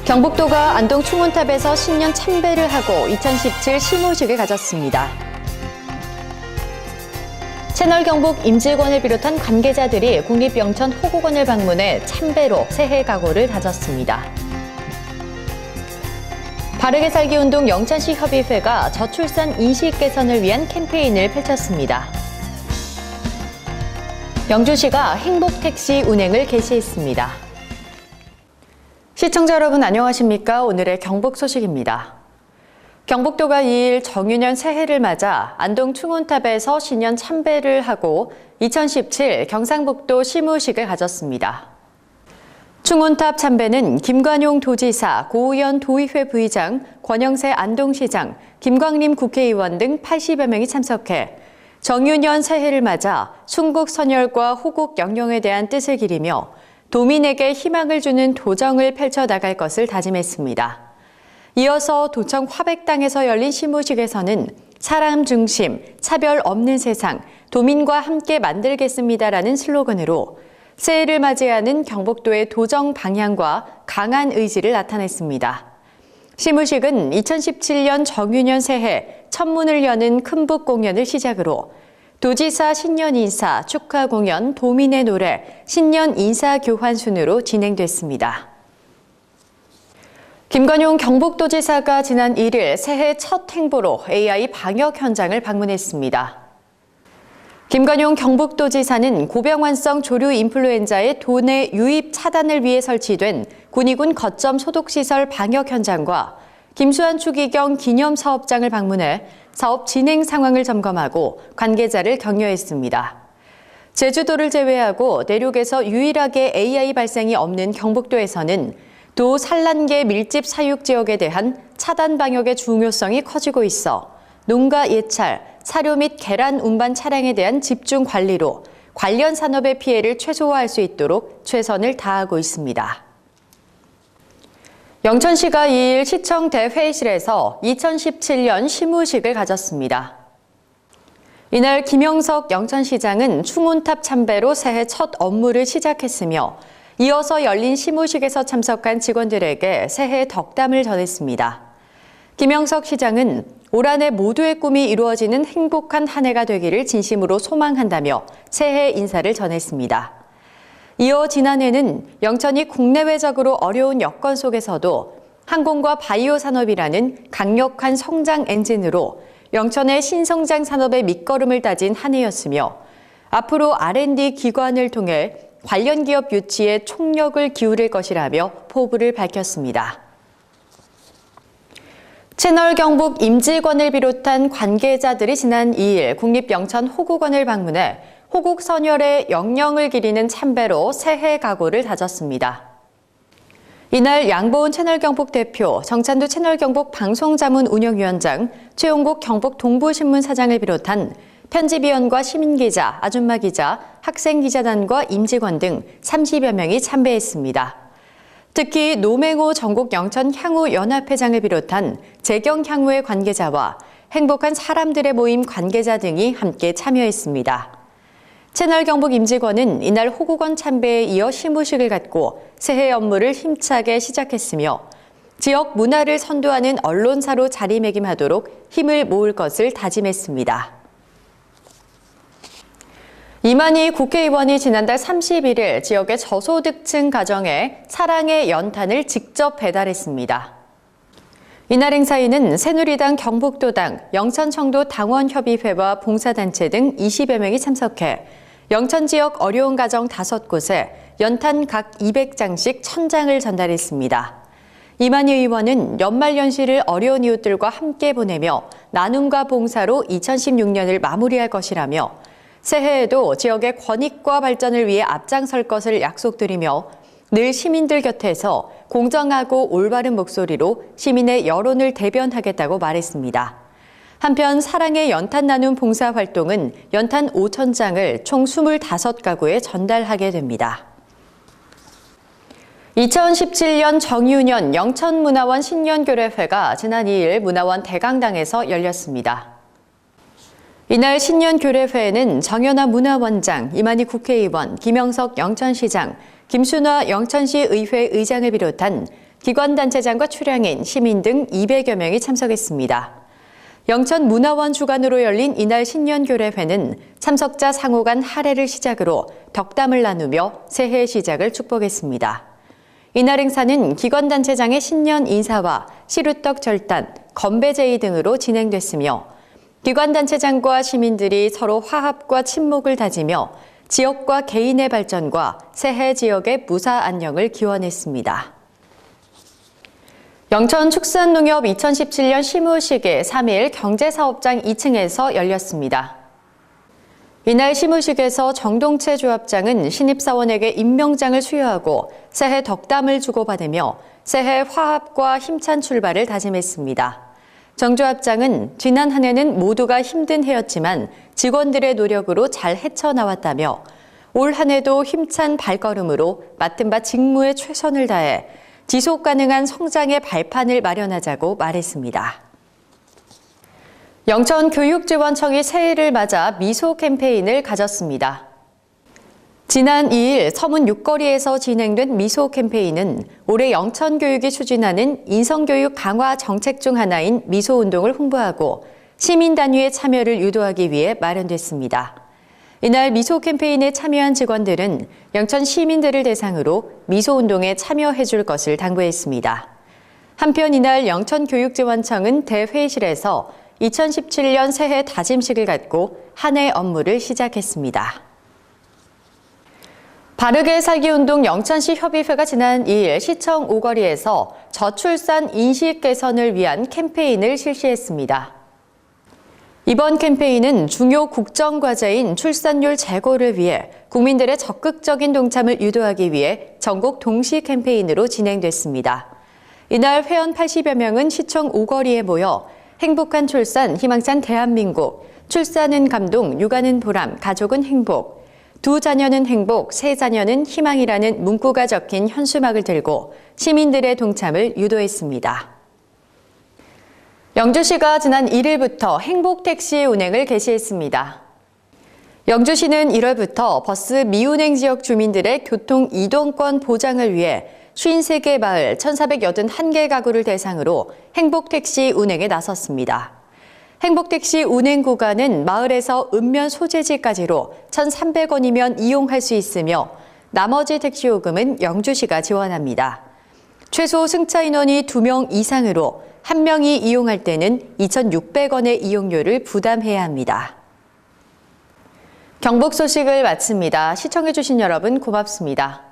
경북도가 안동 충운탑에서 신년 참배를 하고 2017 시무식을 가졌습니다. 채널 경북 임직원을 비롯한 관계자들이 국립영천 호국원을 방문해 참배로 새해 각오를 다졌습니다. 바르게 살기 운동 영천시 협의회가 저출산 인식 개선을 위한 캠페인을 펼쳤습니다. 영주시가 행복택시 운행을 개시했습니다. 시청자 여러분 안녕하십니까? 오늘의 경북 소식입니다. 경북도가 2일 정유년 새해를 맞아 안동 충운탑에서 신년 참배를 하고 2017 경상북도 시무식을 가졌습니다. 충운탑 참배는 김관용 도지사, 고우현 도의회 부의장, 권영세 안동시장, 김광림 국회의원 등 80여 명이 참석해 정유년 새해를 맞아 충국 선열과 호국 영령에 대한 뜻을 기리며 도민에게 희망을 주는 도정을 펼쳐나갈 것을 다짐했습니다. 이어서 도청 화백당에서 열린 시무식에서는 사람 중심, 차별 없는 세상, 도민과 함께 만들겠습니다라는 슬로건으로 새해를 맞이하는 경북도의 도정 방향과 강한 의지를 나타냈습니다. 시무식은 2017년 정유년 새해 첫 문을 여는 큰북 공연을 시작으로 도지사 신년 인사, 축하 공연, 도민의 노래, 신년 인사 교환 순으로 진행됐습니다. 김관용 경북도지사가 지난 1일 새해 첫 행보로 AI 방역 현장을 방문했습니다. 김관용 경북도지사는 고병환성 조류 인플루엔자의 도내 유입 차단을 위해 설치된 군의군 거점 소독시설 방역 현장과 김수환 추기경 기념사업장을 방문해 사업 진행 상황을 점검하고 관계자를 격려했습니다. 제주도를 제외하고 내륙에서 유일하게 AI 발생이 없는 경북도에서는 도 산란계 밀집 사육 지역에 대한 차단 방역의 중요성이 커지고 있어 농가 예찰, 사료 및 계란 운반 차량에 대한 집중 관리로 관련 산업의 피해를 최소화할 수 있도록 최선을 다하고 있습니다. 영천시가 2일 시청 대회의실에서 2017년 시무식을 가졌습니다. 이날 김영석 영천시장은 충운탑 참배로 새해 첫 업무를 시작했으며 이어서 열린 시무식에서 참석한 직원들에게 새해 덕담을 전했습니다. 김영석 시장은 올 한 해 모두의 꿈이 이루어지는 행복한 한 해가 되기를 진심으로 소망한다며 새해 인사를 전했습니다. 이어 지난해는 영천이 국내외적으로 어려운 여건 속에서도 항공과 바이오 산업이라는 강력한 성장 엔진으로 영천의 신성장 산업의 밑거름을 다진 한 해였으며 앞으로 R&D 기관을 통해 관련 기업 유치에 총력을 기울일 것이라며 포부를 밝혔습니다. 채널 경북 임직원을 비롯한 관계자들이 지난 2일 국립영천 호국원을 방문해 호국 선열의 영령을 기리는 참배로 새해 각오를 다졌습니다. 이날 양보은 채널 경북 대표, 정찬두 채널 경북 방송자문 운영위원장, 최용국 경북 동부신문 사장을 비롯한 편집위원과 시민기자, 아줌마 기자, 학생기자단과 임직원 등 30여 명이 참배했습니다. 특히 노맹호 전국 영천 향후 연합회장을 비롯한 재경 향후의 관계자와 행복한 사람들의 모임 관계자 등이 함께 참여했습니다. 채널 경북 임직원은 이날 호국원 참배에 이어 시무식을 갖고 새해 업무를 힘차게 시작했으며 지역 문화를 선도하는 언론사로 자리매김하도록 힘을 모을 것을 다짐했습니다. 이만희 국회의원이 지난달 31일 지역의 저소득층 가정에 사랑의 연탄을 직접 배달했습니다. 이날 행사에는 새누리당 경북도당, 영천청도 당원협의회와 봉사단체 등 20여 명이 참석해 영천 지역 어려운 가정 5곳에 연탄 각 200장씩 1000장을 전달했습니다. 이만희 의원은 연말연시를 어려운 이웃들과 함께 보내며 나눔과 봉사로 2016년을 마무리할 것이라며 새해에도 지역의 권익과 발전을 위해 앞장설 것을 약속드리며 늘 시민들 곁에서 공정하고 올바른 목소리로 시민의 여론을 대변하겠다고 말했습니다. 한편 사랑의 연탄 나눔 봉사 활동은 연탄 5,000장을 총 25가구에 전달하게 됩니다. 2017년 정유년 영천문화원 신년교례회가 지난 2일 문화원 대강당에서 열렸습니다. 이날 신년교례회에는 정연아 문화원장, 이만희 국회의원, 김영석 영천시장, 김순화 영천시 의회 의장을 비롯한 기관단체장과 출향인, 시민 등 200여 명이 참석했습니다. 영천문화원 주관으로 열린 이날 신년교례회는 참석자 상호 간 할애를 시작으로 덕담을 나누며 새해 시작을 축복했습니다. 이날 행사는 기관단체장의 신년 인사와 시루떡 절단, 건배 제의 등으로 진행됐으며 기관단체장과 시민들이 서로 화합과 친목을 다지며 지역과 개인의 발전과 새해 지역의 무사 안녕을 기원했습니다. 영천축산농협 2017년 시무식이 3일 경제사업장 2층에서 열렸습니다. 이날 시무식에서 정동채 조합장은 신입사원에게 임명장을 수여하고 새해 덕담을 주고받으며 새해 화합과 힘찬 출발을 다짐했습니다. 정 조합장은 지난 한 해는 모두가 힘든 해였지만 직원들의 노력으로 잘 헤쳐나왔다며 올 한 해도 힘찬 발걸음으로 맡은 바 직무에 최선을 다해 지속 가능한 성장의 발판을 마련하자고 말했습니다. 영천교육지원청이 새해를 맞아 미소 캠페인을 가졌습니다. 지난 2일 서문 6거리에서 진행된 미소 캠페인은 올해 영천교육이 추진하는 인성교육 강화 정책 중 하나인 미소운동을 홍보하고 시민 단위의 참여를 유도하기 위해 마련됐습니다. 이날 미소 캠페인에 참여한 직원들은 영천 시민들을 대상으로 미소운동에 참여해 줄 것을 당부했습니다. 한편 이날 영천교육지원청은 대회의실에서 2017년 새해 다짐식을 갖고 한 해 업무를 시작했습니다. 바르게 살기 운동 영천시 협의회가 지난 2일 시청 오거리에서 저출산 인식 개선을 위한 캠페인을 실시했습니다. 이번 캠페인은 중요 국정과제인 출산율 제고를 위해 국민들의 적극적인 동참을 유도하기 위해 전국 동시 캠페인으로 진행됐습니다. 이날 회원 80여 명은 시청 오거리에 모여 행복한 출산, 희망찬 대한민국, 출산은 감동, 육아는 보람, 가족은 행복, 두 자녀는 행복, 세 자녀는 희망이라는 문구가 적힌 현수막을 들고 시민들의 동참을 유도했습니다. 영주시가 지난 1일부터 행복택시 운행을 개시했습니다. 영주시는 1월부터 버스 미운행 지역 주민들의 교통 이동권 보장을 위해 53개 마을 1,481개 가구를 대상으로 행복택시 운행에 나섰습니다. 행복택시 운행 구간은 마을에서 읍면 소재지까지로 1,300원이면 이용할 수 있으며 나머지 택시 요금은 영주시가 지원합니다. 최소 승차 인원이 2명 이상으로 1명이 이용할 때는 2,600원의 이용료를 부담해야 합니다. 경북 소식을 마칩니다. 시청해주신 여러분 고맙습니다.